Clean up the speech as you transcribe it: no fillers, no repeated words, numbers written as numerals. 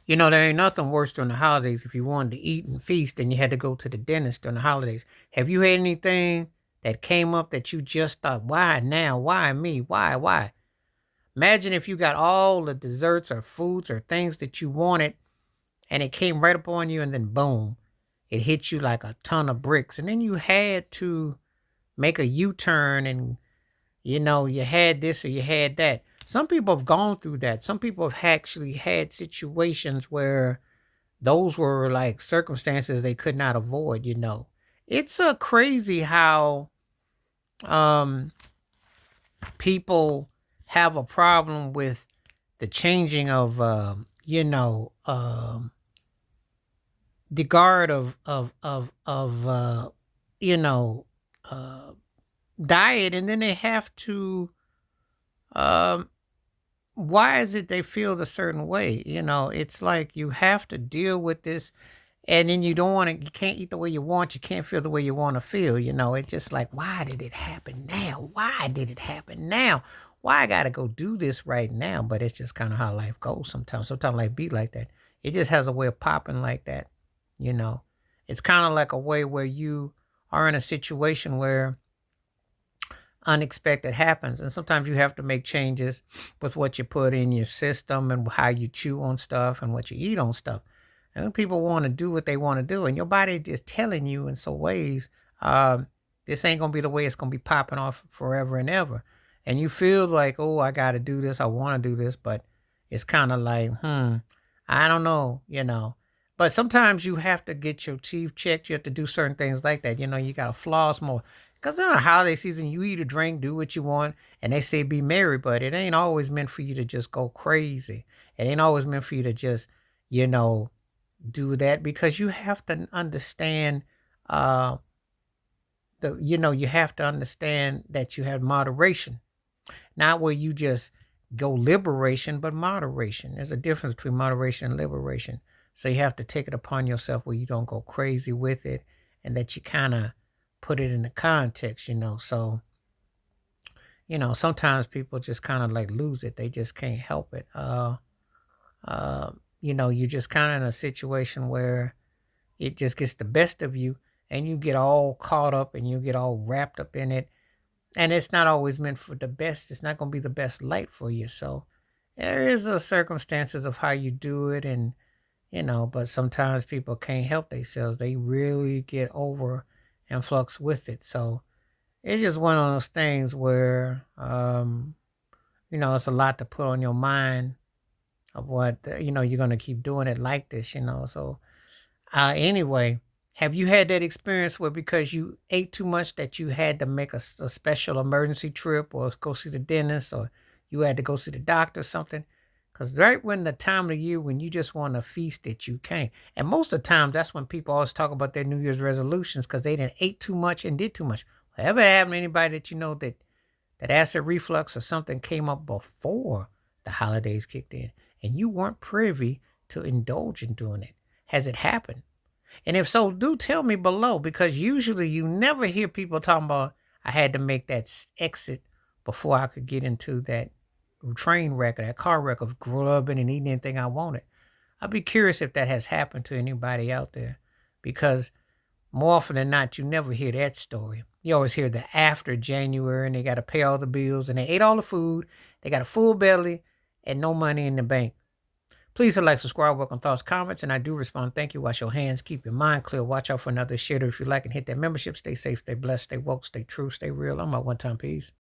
You know, there ain't nothing worse during the holidays if you wanted to eat and feast and you had to go to the dentist during the holidays. Have you had anything that came up that you just thought, why now? Why me? Why? Imagine if you got all the desserts or foods or things that you wanted and it came right upon you and then boom, it hit you like a ton of bricks. And then you had to make a U turn and, you had this or you had that. Some people have gone through that. Some people have actually had situations where those were like circumstances they could not avoid. It's crazy how um people have a problem with the changing of the guard of you know uh diet, and then they have to um why is it they feel the certain way? It's like you have to deal with this, and then you don't want to, you can't eat the way you want, you can't feel the way you want to feel. It's just like, why did it happen now? Why did it happen now? Why I gotta go do this right now? But it's just kind of how life goes sometimes. Sometimes life be like that. It just has a way of popping like that. you know it's kind of like a way where you are in a situation where unexpected happens, and sometimes you have to make changes with what you put in your system and how you chew on stuff and what you eat on stuff. And people want to do what they want to do, and your body is telling you in some ways, um, this ain't gonna be the way it's gonna be popping off forever and ever. And you feel like, oh, I got to do this, I want to do this, but it's kind of like, I don't know. But sometimes you have to get your teeth checked. You have to do certain things like that. You got to floss more. Because in the holiday season, you eat or drink, do what you want, and they say be merry, but it ain't always meant for you to just go crazy. It ain't always meant for you to just, you know, do that, because you have to understand uh you have to understand that you have moderation, not where you just go liberation, but moderation. There's a difference between moderation and liberation. So you have to take it upon yourself where you don't go crazy with it, and that you kind of put it in the context. So sometimes people just kind of like lose it, they just can't help it. You're just kind of in a situation where it just gets the best of you, and you get all caught up and you get all wrapped up in it, and it's not always meant for the best. It's not going to be the best light for you. So there is a circumstances of how you do it, and but sometimes people can't help themselves. They really get over and flux with it. So it's just one of those things where it's a lot to put on your mind of what you're going to keep doing it like this. So anyway, have you had that experience where because you ate too much that you had to make a special emergency trip or go see the dentist, or you had to go see the doctor or something? Because right when the time of the year when you just want to feast it, you can't. And most of the time, that's when people always talk about their New Year's resolutions because they didn't ate too much and did too much. Ever happened to anybody that you know that acid reflux or something came up before the holidays kicked in and you weren't privy to indulge in doing it? Has it happened? And if so, do tell me below, because usually you never hear people talking about, I had to make that exit before I could get into that train wreck or that car wreck of grubbing and eating anything I wanted. I'd be curious if that has happened to anybody out there, because more often than not, you never hear that story. You always hear the after January and they got to pay all the bills and they ate all the food, they got a full belly and no money in the bank. Please hit like, subscribe, welcome thoughts, comments, and I do respond. Thank you. Wash your hands. Keep your mind clear. Watch out for another shitter if you like, and hit that membership. Stay safe, stay blessed, stay woke, stay true, stay real. I'm out one time. Peace.